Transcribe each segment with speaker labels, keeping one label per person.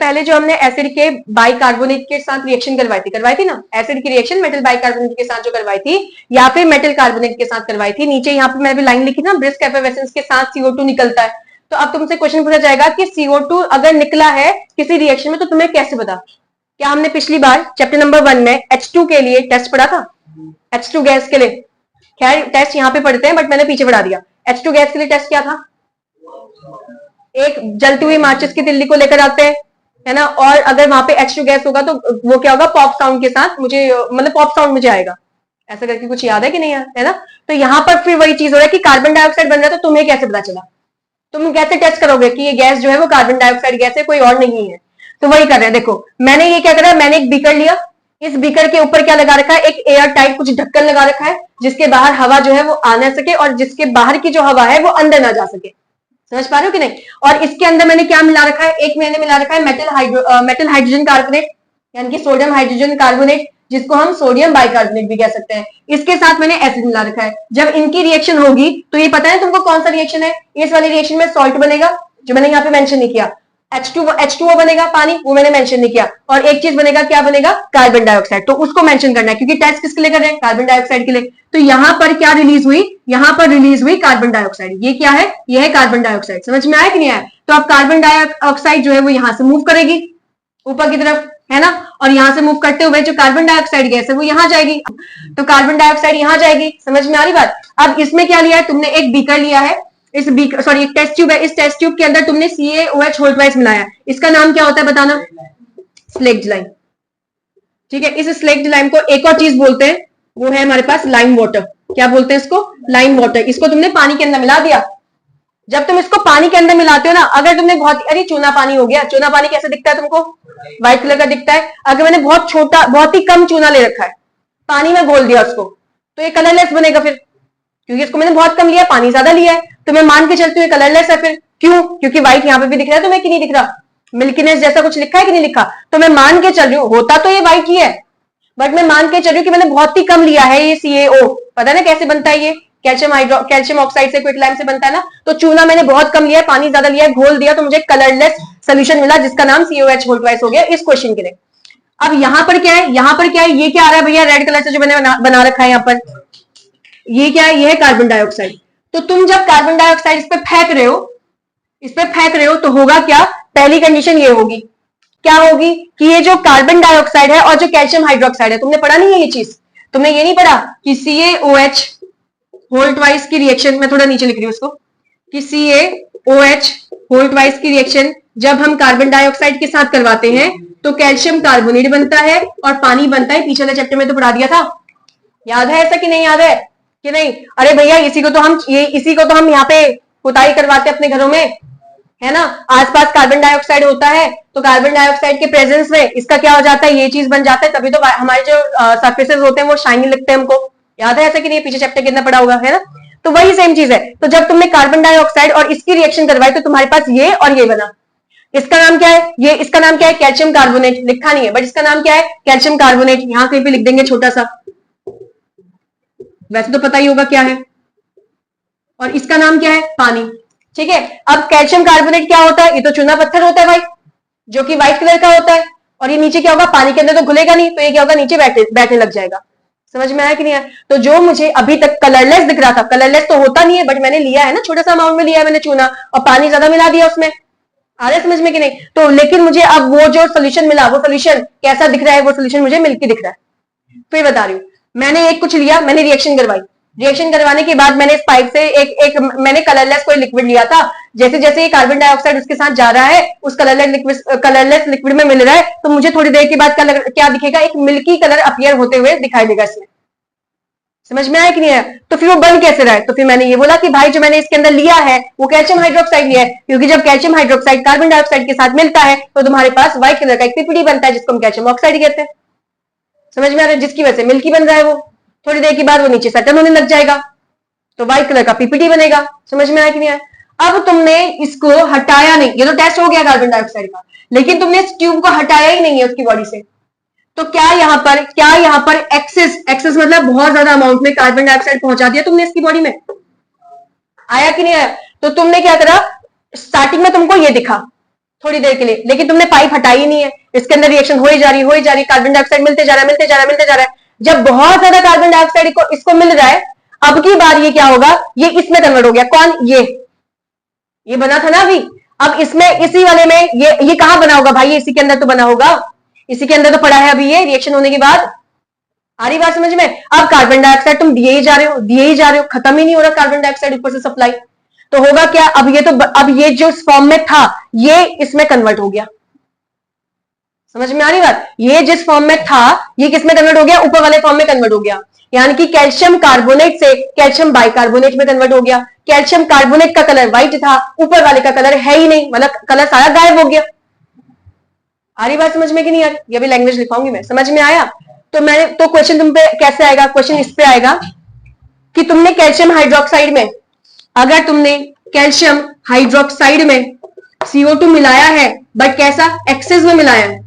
Speaker 1: पहले जो हमने एसिड के बाइकार्बोनेट के साथ रिएक्शन करवाई थी ना, एसिड की रिएक्शन मेटल बाइकार्बोनेट के साथ जो करवाई थी या फिर मेटल कार्बोनेट के साथ करवाई थी, नीचे यहाँ पे मैं भी लाइन लिखी ना, ब्रिस्क एफर्वेसेंस के साथ CO2 निकलता है। तो अब तुमसे क्वेश्चन पूछा जाएगा कि CO2 अगर निकला है किसी रिएक्शन में तो तुम्हें कैसे पता? क्या हमने पिछली बार चैप्टर नंबर 1 में H2 के लिए टेस्ट पढ़ा था? H2 गैस के लिए, खैर टेस्ट यहाँ पे पढ़ते हैं बट मैंने पीछे पढ़ा दिया। H2 गैस के लिए टेस्ट क्या था? एक जलती हुई माचिस की तिल्ली को लेकर आते हैं, है ना, और अगर वहां पे H2 गैस होगा तो वो क्या होगा, पॉप साउंड के साथ, मुझे मतलब पॉप साउंड मुझे आएगा, ऐसा करके कुछ याद है कि नहीं है ना? तो यहाँ पर फिर वही चीज हो रहा है कि कार्बन डाइऑक्साइड बन रहा है, तो तुम्हें कैसे पता चला? तुम कैसे टेस्ट करोगे कि ये गैस जो है वो कार्बन डाइऑक्साइड गैस है, कोई और नहीं है? तो वही कर रहे हैं। देखो मैंने ये क्या करा, मैंने एक बीकर लिया, इस बीकर के ऊपर क्या लगा रखा है, एक एयर टाइट कुछ ढक्कन लगा रखा है जिसके बाहर हवा जो है वो आ ना सके और जिसके बाहर की जो हवा है वो अंदर ना जा सके। समझ पा रहे हो कि नहीं? और इसके अंदर मैंने क्या मिला रखा है, एक मैंने मिला रखा है मेटल हाइड्रोजन कार्बोनेट, यानी कि सोडियम हाइड्रोजन कार्बोनेट, जिसको हम सोडियम बाइकार्बोनेट भी कह सकते हैं। इसके साथ मैंने एसिड मिला रखा है। जब इनकी रिएक्शन होगी तो ये पता है तुमको कौन सा रिएक्शन है? इस वाली रिएक्शन में सॉल्ट बनेगा, जो मैंने यहाँ पे मेंशन नहीं किया। H2O बनेगा पानी, वो मैंने मेंशन नहीं किया। और एक चीज बनेगा, क्या बनेगा? Carbon dioxide. तो उसको मेंशन करना है क्योंकि टेस्ट किसके लिए कर रहे हैं? कार्बन डाइऑक्साइड के लिए। तो यहाँ पर क्या रिलीज हुई? यहाँ पर रिलीज हुई कार्बन डाइऑक्साइड। ये क्या है? ये है कार्बन डाइऑक्साइड। समझ में आया कि नहीं आया? तो अब कार्बन डाइऑक्साइड जो है वो यहाँ से मूव करेगी ऊपर की तरफ, है ना, और यहाँ से मूव करते हुए जो कार्बन डाइऑक्साइड गैस है वो यहाँ जाएगी। तो कार्बन डाइऑक्साइड यहाँ जाएगी। समझ में आ रही बात? अब इसमें क्या लिया है तुमने? एक बीकर लिया है, इस बीकर सॉरी एक टेस्ट ट्यूब है, इस टेस्ट ट्यूब के अंदर तुमने CaOH होल ट्वाइस मिलाया। इसका नाम क्या होता है बताना? Slaked lime. ठीक है, इस स्लेक्ड लाइम को एक और चीज बोलते हैं, वो है हमारे पास लाइम वाटर। क्या बोलते हैं इसको? Lime water. इसको तुमने पानी के अंदर मिला दिया। जब तुम इसको पानी के अंदर मिलाते हो ना, अगर तुमने बहुत, अरे चूना पानी हो गया, चूना पानी कैसे दिखता है तुमको? व्हाइट कलर का दिखता है। अगर मैंने बहुत छोटा, बहुत ही कम चूना ले रखा है, पानी में घोल दिया उसको, तो ये कलरलेस बनेगा फिर, क्योंकि इसको मैंने बहुत कम लिया, पानी ज्यादा लिया है। तो मैं मान के चलती हूँ कलरलेस है। फिर क्यों? क्योंकि व्हाइट यहाँ पे भी दिख रहा है तुम्हें कि नहीं दिख रहा? मिल्कीनेस जैसा कुछ लिखा है कि नहीं लिखा? तो मैं मान के चल रही हूँ, होता तो ये व्हाइट ही है, बट मैं मान के चल रही हूँ कि मैंने बहुत ही कम लिया है ये CaO। पता है ना कैसे बनता है ये? कैल्शियम ऑक्साइड से, क्विकलाइम से बनता है ना। तो चूना मैंने बहुत कम लिया है, पानी ज्यादा लिया है, घोल दिया, तो मुझे कलरलेस सोल्यूशन मिला जिसका नाम CaOH होल ट्वाइस हो गया इस क्वेश्चन के लिए। अब यहाँ पर क्या है? यहाँ पर क्या है? ये क्या आ रहा है भैया रेड कलर से जो मैंने बना रखा है यहाँ पर? ये क्या है? ये है कार्बन डाइऑक्साइड। तो तुम जब कार्बन डाइऑक्साइड इस पे फेंक रहे हो तो होगा क्या? पहली कंडीशन ये होगी, क्या होगी कि ये जो कार्बन डाइऑक्साइड है और जो कैल्शियम हाइड्रोक्साइड है, तुमने पढ़ा नहीं है ये चीज? तुमने ये नहीं पढ़ा कि CaOH होल ट्वाइस की रिएक्शन, मैं थोड़ा नीचे लिख रही हूँ उसको, कि CaOH होल ट्वाइस की रिएक्शन जब हम कार्बन डाइऑक्साइड के साथ करवाते हैं तो कैल्शियम कार्बोनेट बनता है और पानी बनता है। पीछे वाले चैप्टर में तो पढ़ा दिया था, याद है ऐसा कि नहीं याद है कि नहीं? अरे भैया इसी को तो हम यहाँ पे पुताई करवाते अपने घरों में, है ना। आसपास कार्बन डाइऑक्साइड होता है तो कार्बन डाइऑक्साइड के प्रेजेंस में इसका क्या हो जाता है? ये चीज बन जाता है, तभी तो हमारे जो सरफेसेस होते हैं वो शाइनी लगते हैं हमको। याद है ऐसा कि नहीं? पीछे चैप्टर कितना पढ़ा होगा, है ना। तो वही सेम चीज है। तो जब तुमने कार्बन डाइऑक्साइड और इसकी रिएक्शन करवाई तो तुम्हारे पास ये और ये बना। इसका नाम क्या है? ये इसका नाम क्या है? Calcium carbonate. लिखा नहीं है बट इसका नाम क्या है? Calcium carbonate. यहाँ कहीं पे लिख देंगे छोटा सा, वैसे तो पता ही होगा क्या है। और इसका नाम क्या है? पानी। ठीक है, अब कैल्शियम कार्बोनेट क्या होता है? ये तो चूना पत्थर होता है भाई, जो कि व्हाइट कलर का होता है। और ये नीचे क्या होगा? पानी के अंदर तो घुलेगा नहीं, तो ये क्या होगा? नीचे बैठने लग जाएगा। समझ में आया कि नहीं आया? तो जो मुझे अभी तक कलरलेस दिख रहा था, कलरलेस तो होता नहीं है बट मैंने लिया है ना, छोटा सा अमाउंट में लिया है मैंने चूना और पानी ज्यादा मिला दिया उसमें। आ रहा है समझ में कि नहीं? तो लेकिन मुझे अब वो जो सोल्यूशन मिला, वो सोल्यूशन कैसा दिख रहा है? वो सोल्यूशन मुझे मिल्की दिख रहा है। फिर बता रही हूँ, मैंने एक कुछ लिया, मैंने रिएक्शन करवाई, रिएक्शन करवाने के बाद मैंने इस पाइप से एक मैंने कलरलेस कोई लिक्विड लिया था। जैसे जैसे ये कार्बन डाइऑक्साइड उसके साथ जा रहा है, उस कलरलेस लिक्विड में मिल रहा है, तो मुझे थोड़ी देर के बाद क्या दिखेगा? एक मिल्की कलर अपीयर होते हुए दिखाई देगा इसमें। समझ में आया कि नहीं आया? तो फिर वो बन कैसे रहा है? तो फिर मैंने ये बोला कि भाई जो मैंने इसके अंदर लिया है वो कैल्शियम हाइड्रोक्साइड लिया है, क्योंकि जब कैल्शियम हाइड्रोक्साइड कार्बन डाइऑक्साइड के साथ मिलता है तो तुम्हारे पास व्हाइट कलर का एक पीपीडी बनता है जिसको हम कैल्शियम ऑक्साइड कहते हैं। समझ में आ रहा है? जिसकी वजह से मिल्की बन रहा है वो, थोड़ी देर के बाद वो नीचे सेटल होने लग जाएगा तो व्हाइट कलर का पीपीटी बनेगा। समझ में आया कि नहीं आया? अब तुमने इसको हटाया नहीं, ये तो टेस्ट हो गया कार्बन डाइऑक्साइड का, लेकिन तुमने इस ट्यूब को हटाया ही नहीं है उसकी बॉडी से। तो क्या यहाँ पर एक्सेस मतलब बहुत ज्यादा अमाउंट में कार्बन डाइऑक्साइड पहुंचा दिया तुमने इसकी बॉडी में? आया कि नहीं आया? तो तुमने क्या करा? स्टार्टिंग में तुमको ये दिखा, थोड़ी देर के लिए, लेकिन तुमने पाइप हटाई ही नहीं है, इसके अंदर रिएक्शन हो ही जा रही, कार्बन डाइऑक्साइड मिलते जा रहा है। जब बहुत ज्यादा कार्बन डाइऑक्साइड को इसको मिल रहा है, अब की बार ये क्या होगा, ये इसमें कन्वर्ट हो गया। कौन? ये बना था ना अभी। अब इसमें, इसी वाले में ये कहां बना होगा भाई? ये इसी के अंदर तो बना होगा, इसी के अंदर तो पड़ा है अभी ये रिएक्शन होने के बाद। आ रही बात समझ में? अब कार्बन डाइऑक्साइड तुम दिए ही जा रहे हो, खत्म ही नहीं हो रहा कार्बन डाइऑक्साइड ऊपर से सप्लाई। तो होगा क्या, अब ये जो फॉर्म में था ये इसमें कन्वर्ट हो गया। समझ में आ रही बात? ये जिस फॉर्म में था ये किस में कन्वर्ट हो गया? ऊपर वाले फॉर्म में कन्वर्ट हो गया। यानी कि कैल्शियम कार्बोनेट से कैल्शियम बाइकार्बोनेट में कन्वर्ट हो गया। कैल्शियम कार्बोनेट का कलर व्हाइट था, ऊपर वाले का कलर है ही नहीं, मतलब कलर सारा गायब हो गया। आ रही बात समझ में कि नहीं आ रही? ये भी लैंग्वेज लिखाऊंगी मैं, समझ में आया? तो क्वेश्चन तुम पे कैसे आएगा? क्वेश्चन इस पे आएगा कि तुमने कैल्शियम हाइड्रोक्साइड में, अगर तुमने कैल्शियम हाइड्रोक्साइड में CO2 मिलाया है, बट कैसा? एक्सेस में मिलाया है।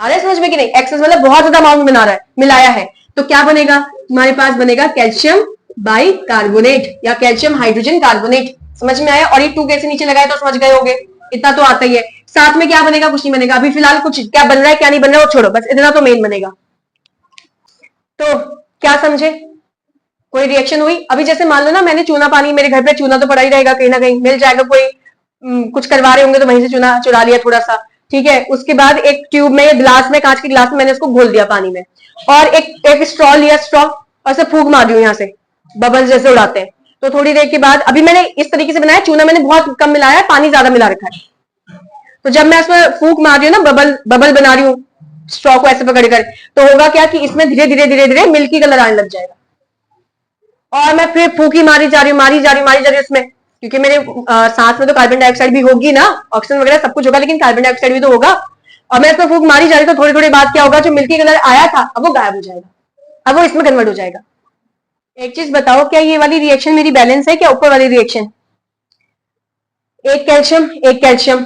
Speaker 1: आ रहा है समझ में कि नहीं? एक्सेस मतलब बहुत ज्यादा अमाउंट मिलाया है, तो क्या बनेगा? तुम्हारे पास बनेगा कैल्शियम बाइकार्बोनेट या कैल्शियम हाइड्रोजन कार्बोनेट। समझ में आया? और ये 2 कैसे नीचे लगाया तो समझ गए होगे, इतना तो आता ही है। साथ में क्या बनेगा? कुछ नहीं बनेगा अभी फिलहाल। कुछ क्या बन रहा है क्या नहीं बन रहा है वो छोड़ो, बस इतना तो मेन बनेगा। तो क्या समझे? कोई रिएक्शन हुई? अभी जैसे मान लो ना, मैंने चूना पानी, मेरे घर पे चूना तो पड़ा ही रहेगा, कहीं ना कहीं मिल जाएगा, कोई कुछ करवा रहे होंगे तो वहीं से चूना चुरा लिया थोड़ा सा, ठीक है। उसके बाद एक ट्यूब में, गिलास में, कांच के गिलास में मैंने उसको घोल दिया पानी में, और एक स्ट्रॉ लिया, स्ट्रॉ और से फूंक मार दी यहाँ से, बबल्स जैसे उड़ाते हैं। तो थोड़ी देर के बाद, अभी मैंने इस तरीके से बनाया, चूना मैंने बहुत कम मिलाया है, पानी ज्यादा मिला रखा है। तो जब मैं उसमें फूंक मार रही हूँ ना, बबल बना रही हूँ स्ट्रॉ को ऐसे पकड़ कर, तो होगा क्या कि इसमें धीरे धीरे मिल्की कलर आने लग जाएगा। और मैं फिर फूंकी मारी जा रही हूँ उसमें, क्योंकि मेरे सांस में तो कार्बन डाइऑक्साइड भी होगी ना, ऑक्सीजन वगैरह सब कुछ होगा, लेकिन कार्बन डाइऑक्साइड भी तो होगा। और मैं इसमें फूंक मारी जा रही, तो थोड़ी थोड़ी बाद क्या होगा, जो मिल्की कलर आया था अब वो गायब हो जाएगा, अब वो इसमें कन्वर्ट हो जाएगा। एक चीज बताओ, क्या ये वाली रिएक्शन मेरी बैलेंस है क्या? ऊपर वाली रिएक्शन, एक कैल्शियम,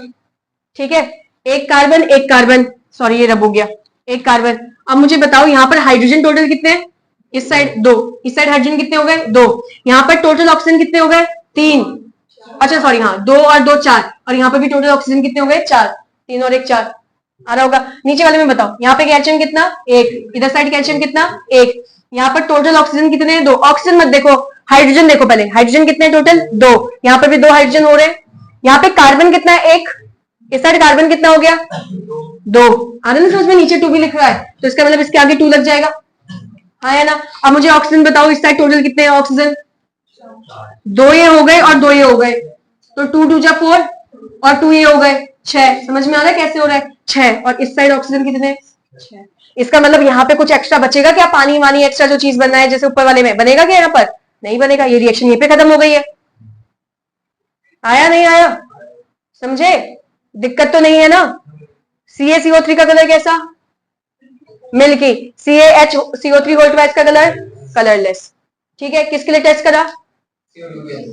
Speaker 1: ठीक है, एक कार्बन, सॉरी ये रब हो गया, एक कार्बन। अब मुझे बताओ यहाँ पर हाइड्रोजन टोटल कितने हैं? इस साइड 2, इस साइड हाइड्रोजन कितने हो गए? 2। यहाँ पर टोटल ऑक्सीजन कितने हो गए? 3। अच्छा सॉरी, हाँ 2 और 2 4, और यहाँ पर भी टोटल ऑक्सीजन कितने हो गए? 4। 3 और 1 4। आ रहा होगा? नीचे वाले में बताओ, यहाँ पे कैल्शियम कितना? 1। इधर साइड कैल्शियम कितना? 1। यहाँ पर टोटल ऑक्सीजन कितने हैं? 2। ऑक्सीजन मत देखो, हाइड्रोजन देखो पहले, हाइड्रोजन कितने हैं टोटल? 2। यहाँ पर भी 2 हाइड्रोजन हो रहे हैं। यहाँ पे कार्बन कितना है? 1। इस साइड कार्बन कितना हो गया? 2। आ रहा ना समझ में? नीचे 2 भी लिख रहा है, तो इसका मतलब इसके आगे 2 लग जाएगा, हाँ है ना। अब मुझे ऑक्सीजन बताओ, इस साइड टोटल कितने हैं ऑक्सीजन? 2 ये हो गए और 2 ये हो गए, तो 2 2 जा 4 और 2 ये हो गए 6। समझ में आ रहा है कैसे हो रहा है? 6। और इस साइड ऑक्सीजन कितने? 6। इसका मतलब यहाँ पे कुछ एक्स्ट्रा बचेगा क्या? पानी वानी एक्स्ट्रा जो चीज बनना है जैसे ऊपर वाले में, बनेगा क्या? यहाँ पर नहीं बनेगा, ये रिएक्शन यहीं पे खत्म हो गई है। आया नहीं आया? समझे? दिक्कत तो नहीं है ना? CaCO3 का कलर कैसा? मिल्की। CaHCO3 होल्ट का कलर कलरलेस, ठीक है। किसके लिए टेस्ट करा?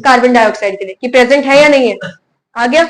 Speaker 1: कार्बन डाइऑक्साइड के लिए, कि प्रेजेंट है या नहीं है। आ गया?